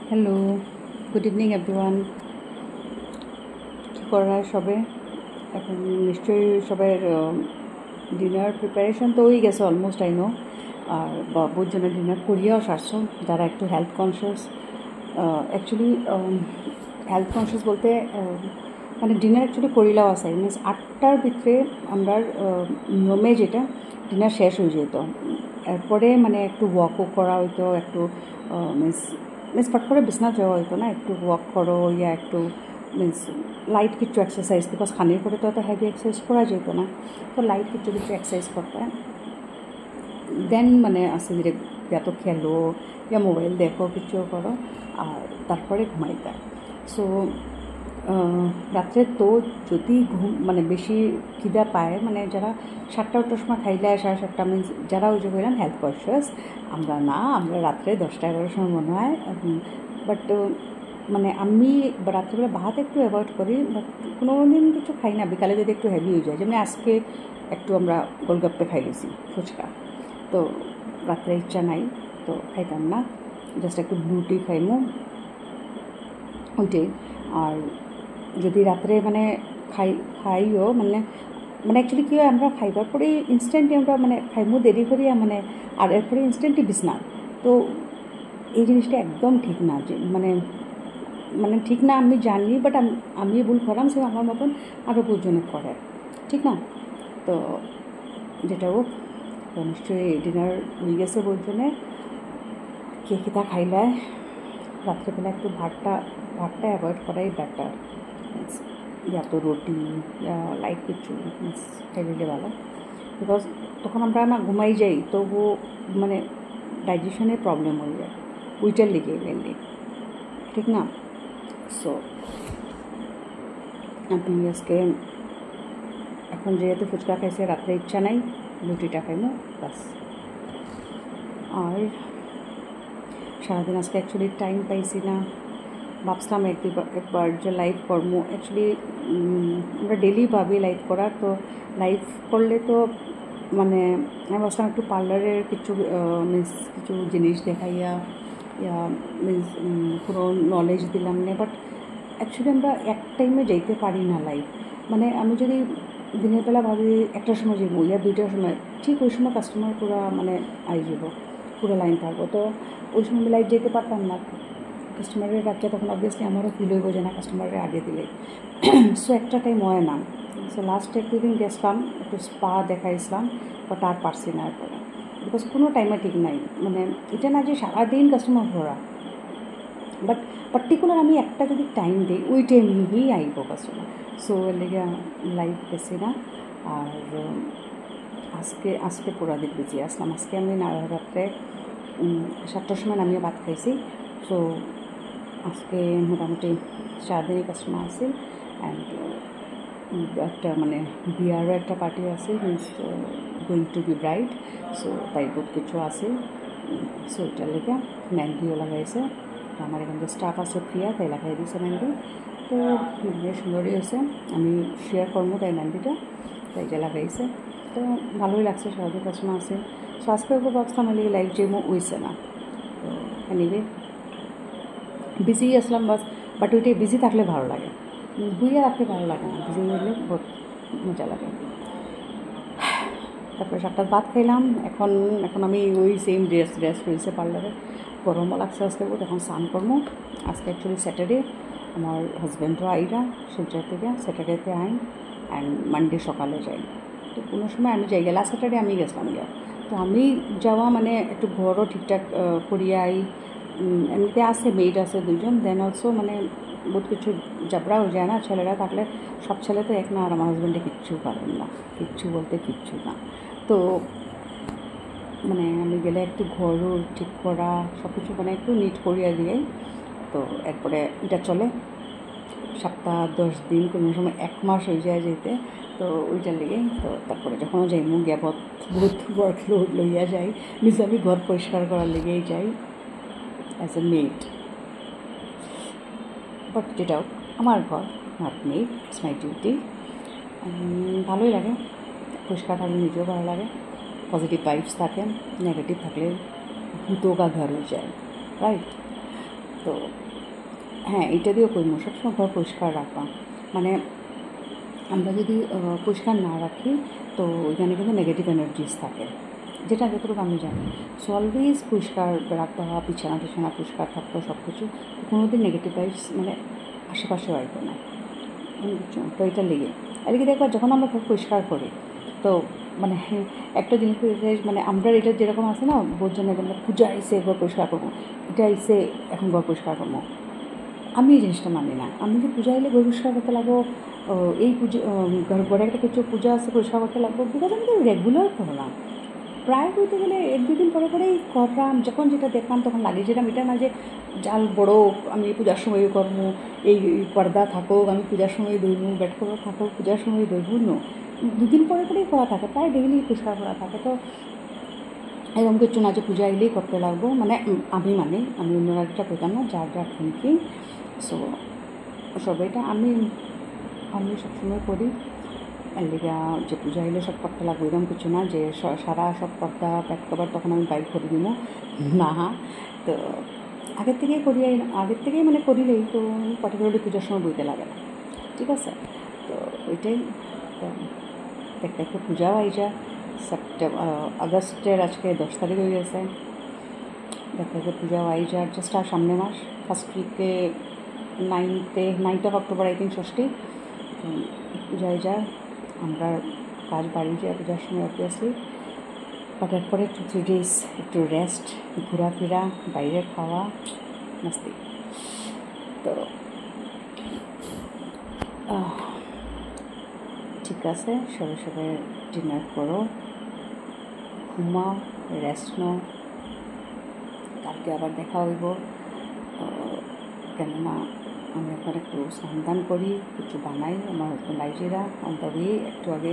Hello, good evening everyone. কী করা সবে? এখন নিশ্চয়ই সবার ডিনার প্রিপারেশন তো হয়ে গেছে অলমোস্ট, আই নো। আর বাবুর জন্য ডিনার করিয়াও সারছো যারা একটু health conscious. Actually health conscious বলতে মানে ডিনার অ্যাকচুয়ালি করিলাও আছে, মিনস 8টার ভিতরে আমরা নিয়মে যেটা ডিনার শেষ হয়ে যেত। এরপরে মানে একটু ওয়াকও করা হইতো, একটু মিন্স ফট করে বিছনা যাওয়া হইতো না, একটু ওয়াক করো ইয়া একটু মিন্স লাইট কিছু এক্সারসাইজ, বিকজ খানির পরে তো এত হেভি এক্সারসাইজ করা যেত না, তো লাইট কিছু এক্সারসাইজ করতে দেন মানে আস্তে ধীরে ইয়া তো খেলো ইয়া মোবাইল দেখো কিছু করো আর তারপরে ঘুমাইতে। সো রাত্রে তো যদি ঘুম মানে বেশি খিদা পায়, মানে যারা 7টা-8টার সময় খাইলে 7:30 মিনস যারা ওই যে বললাম হেলথ কনসিয়াস, আমরা রাত্রে 10টা-11টার সময় মনে হয়। বাট মানে আমি রাত্রিবেলা ভাত একটু অ্যাভয়েড করি, বাট কোনো দিন কিছু খাই না, বিকালে যদি একটু হেভি হয়ে যায়। যেমন আজকে একটু আমরা গোলগাপ্পে খাই দিয়েছি, ফুচকা, তো রাত্রে ইচ্ছা নাই তো খাইতাম না, জাস্ট একটু ব্লু টি খাইমু ওইটাই। আর যদি রাত্রে মানে খাইও মানে অ্যাকচুয়ালি কী হয়, আমরা খাইবার পরেই ইনস্ট্যান্টলি আমরা মানে খাইমু দেরি করিয়া মানে, আর এরপরে ইনস্ট্যান্টলি বিছনা। তো এই জিনিসটা একদম ঠিক না, যে মানে ঠিক না আমি জানি, বাট আমি ভুল করাম, সে আমার মতন আরও বহুজনে করে, ঠিক না? তো যেটা হোক, তো নিশ্চয়ই ডিনার হয়ে গেছে বহুজনে। কে খিতা খাইলে রাত্রেবেলা একটু ভাতটা অ্যাভয়েড করাই বেটার, ইয়া তো রুটি ইয়া লাইট কিছু খাইলে ভালো, বিকজ তখন আমরা না ঘুমাই যাই, তবু মানে ডাইজেশনের প্রবলেম হয়ে যায় ওইটার লেগে মেনলি, ঠিক না? সো আপনি আজকে এখন যেহেতু ফুচকা খাইছে, রাত্রে ইচ্ছা নাই, রুটিটা খাইমো বাস। আর সারাদিন আজকে অ্যাকচুয়ালি টাইম পাইছি না, ভাবছিলাম একবার যে লাইভ করবো। অ্যাকচুয়ালি আমরা ডেলি ভাবি লাইভ করার, তো লাইভ করলে তো মানে আমি ভাবছিলাম একটু পার্লারের কিছু জিনিস দেখাইয়া ইয়া মিন্স পুরো নলেজ দিলাম না, বাট অ্যাকচুয়ালি আমরা এক টাইমে যাইতে পারি না লাইভ। মানে আমি যদি দিনের বেলা ভাবি 1টার সময় যাবো ইয়া 2টার সময়, ঠিক ওই সময় কাস্টমার পুরো মানে আই যাব, পুরো লাইন থাকবো, তো ওই সময় আমি লাইভ যেতে পারতাম না। কাস্টমারের রাখলে তখন অবভিয়াসলি আমারও ফিল হইব যে না কাস্টমারের আগে দিলে। সো একটা টাইম হয় না। সো লাস্ট একটু দিন গেছিলাম, একটু স্পা দেখাইছিলাম, বাট আর পারছি না এরপরে, বিকজ কোনো টাইমে ঠিক নাই। মানে এটা না যে সারাদিন কাস্টমার ভরা, বাট পার্টিকুলার আমি একটা যদি টাইম দিই ওই টাইমেই আইব কাস্টমার। সো এর লেগে লাইভ গেছি না। আর আজকে পুরা দিন বিজি আসলাম। আজকে আমি রাত্রে 7টার সময় নামিয়ে ভাত খাইছি। সো আজকে মোটামুটি সারাদিনই কাস্টমার আছে, অ্যান্ড একটা মানে বিয়ারও একটা পার্টি আছে, means going to be bride. So তাই বহুত কিছু আছে। সো ওইটার লেগে মেহেন্দিও লাগাইছে, আমার এখানে যে স্টাফ আছে প্রিয়া, তাই লাগাই দিয়েছে মেহেন্দি। তো মেহেন্দি সুন্দরই হয়েছে, আমি শেয়ার করবো তাই মেহেন্দিটা, তাই যে লাগাইছে। তো ভালোই লাগছে, সারাদিন কাস্টমার আছে। সো আজকে ওকে ভাবছিলাম এলিগে লাইভ যেমন হয়েছে না, তো anyway busy Aslam bus. But ওইটাই বিজি থাকলে ভালো লাগে, বুঝিয়ে রাখতে ভালো লাগে না, বিজি হলে বহুত মজা লাগে। তারপরে 7টার ভাত খাইলাম। এখন আমি ওই সেম ড্রেস রয়েছে পার্লারে, গরমও লাগছে আজকে বহুত। এখন স্নান করবো। আজকে অ্যাকচুয়ালি স্যাটারডে, আমার হাজব্যান্ডও আইরা শিলচর থেকে, স্যাটারডেতে আইন অ্যান্ড মানডে সকালে যাই। তো কোনো সময় আমি যাই, লাস্ট স্যাটারডে আমি গেছিলাম গিয়া। তো আমি যাওয়া মানে একটু ঘরও ঠিকঠাক করিয়া আই, এমনিতে আছে মেড আছে 2জন, দেন অলসো মানে বহুত কিছু জাবড়া হয়ে যায় না, ছেলেরা থাকলে। সব ছেলে তো এক না, আর আমার হাজব্যান্ডে কিচ্ছু পারেন না, কিচ্ছু বলতে কিচ্ছু না। তো মানে আমি গেলে একটু ঘরও ঠিক করা, সব কিছু মানে একটু নিট করিয়া দিয়ে, তো এরপরে এটা চলে 7-10 দিন, কোনো সময় 1 মাস হয়ে যায় যেতে। তো ওইটার লেগেই তো তারপরে যখন যাই গিয়া বহুত ওয়ার্কলোড লইয়া যাই, নিজে আমি ঘর পরিষ্কার করার লেগেই যাই অ্যাজ এ মেড। বাট যেটাও আমার ঘর, not made, it's my duty. ভালোই লাগে, পরিষ্কার থাকলে নিজেও ভালো লাগে, পজিটিভ ভাইবস থাকে, নেগেটিভ থাকলে ভূতোं का घर हो जाए, राइट? তো হ্যাঁ, এটা দিয়েও করবো, সবসময় ঘর পরিষ্কার রাখবা। মানে আমরা যদি পরিষ্কার না রাখি তো ওইখানে কিন্তু নেগেটিভ এনার্জিস থাকে, যেটা যতটুকু আমি জানি। সো অলওয়েজ পরিষ্কার রাখবা, বিছানা টিছানা পরিষ্কার থাকতো সব কিছু, তো কোনো দিন নেগেটিভ ভাইবস মানে আশেপাশেও আসবে না, বুঝছো? তো এটা লেগে এদিকে দেখবা যখন আমরা খুব পরিষ্কার করি তো মানে একটা জিনিস মানে আমরা এটা যেরকম আছে না, বোঝেন না পূজা এসে ঘর পরিষ্কার করবো, এটা এসে এখন ঘর পরিষ্কার করবো। আমি এই জিনিসটা মানি না। আমি যে পূজা এলে ঘর পরিষ্কার করতে লাগবো, এই পুজো ঘরে একটা কিছু পূজা আছে পরিষ্কার করতে লাগবো, বিকজ আমি তো রেগুলার করলাম। প্রায় বলতে গেলে 1-2 দিন পরে পরেই করলাম, যখন যেটা দেখলাম তখন লাগিয়ে যেতাম। এটা না যে জাল বড়ো আমি পূজার সময় করবো, এই পর্দা থাকুক আমি পূজার সময় ধরবো, বেড কভার থাকুক পূজার সময় ধরবো, 2 দিন পরে পরেই করা থাকে, প্রায় ডেইলি পরিষ্কার করা থাকে। তো এরকম কিছু না যে পূজা এলেই করতে লাগবো, মানে আমি অন্যরা যেটা করতাম না, যার থিঙ্কিং। সো সবাইটা আমি সবসময় করি। এর লিগে যে পূজা এলে সব করতে লাগবে এরকম কিছু না যে সারা সব পর্দা প্যাক কভার তখন আমি বাইর করে দিব না। তো আগের থেকেই মানে করিলেই তো পার্টিকুলারলি পূজার সময় বইতে লাগে না, ঠিক আছে? তো ওইটাই। তো দেখতে দেখতে পূজাও আইজা আগস্টের আজকে 10 তারিখ হয়ে গেছে, দেখতে দেখতে পূজাও আইজা জাস্ট আর সামনে মাস ফার্স্ট উইকে 9th of October I think Shashthi. Puja আইজা আমরা কাজ বাড়ি যায় পূজার সময় অবভিয়াসলি, বাট এরপরে 2-3 days একটু রেস্ট, ঘোরাফেরা, বাইরে খাওয়া, মস্তি। তো ঠিক আছে, সবাই ডিনার করো, ঘুমাও, রেস্ট নাও, কালকে আবার দেখা হইব। কেননা আমি এখন একটু স্নান করি, কিছু বানাই, আমার হাজব্যান্ড আইজেরা অন দ্য ওয়ে, একটু আগে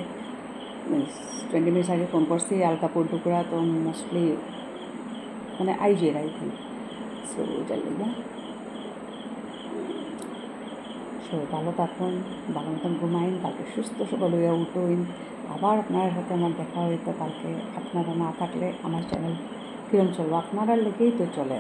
20 minutes আগে ফোন করছি, আল কাপড় টুকরা তো মোস্টলি মানে আইজেরা আই থিঙ্ক। সো ওইটার লেগে সবাই ভালো থাকুন, ভালো মতন ঘুমাইন, কালকে সুস্থ সবল হইয়া উঠুন। আবার আপনার সাথে আমার দেখা হইতো কালকে। আপনারা না থাকলে আমার চ্যানেল কিরম চলবো? আপনারা লেগেই তো চলে।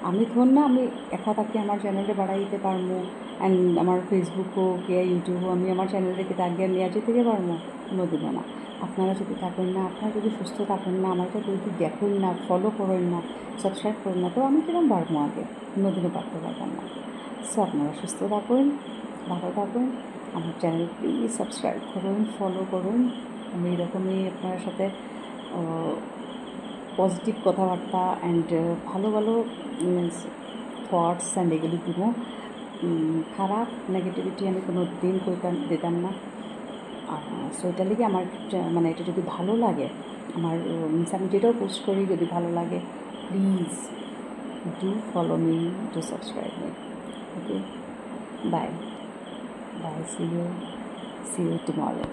আমি ধর না আমি একা থাকি আমার চ্যানেলটা বাড়াইতে পারবো, অ্যান্ড আমার ফেসবুক হোক ইয়া ইউটিউবও আমি আমার চ্যানেলটাকে আগে নিয়ে যেতে পারবো, কোনোদিনও না। আপনারা যদি থাকেন না, আপনারা যদি সুস্থ থাকেন না, আমাকে যদি দেখুন না, ফলো করেন না, সাবস্ক্রাইব করেন না, তো আমি কিরম পারবো আগে? কোনোদিনও পারতে পারবেন না। সো আপনারা সুস্থ থাকুন, ভালো থাকুন, আমার চ্যানেল প্লিজ সাবস্ক্রাইব করুন, ফলো করুন। আমি এরকমই আপনার সাথে পজিটিভ কথাবার্তা অ্যান্ড ভালো ভালো থটস অ্যান্ড এগুলি দিব। খারাপ নেগেটিভিটি আমি কোনো দিন দিতাম না। সো এটা লেগে আমার মানে এটা যদি ভালো লাগে, আমার মিনস আমি যেটাও পোস্ট করি যদি ভালো লাগে, please do follow me, do subscribe me. Okay, bye, see you tomorrow.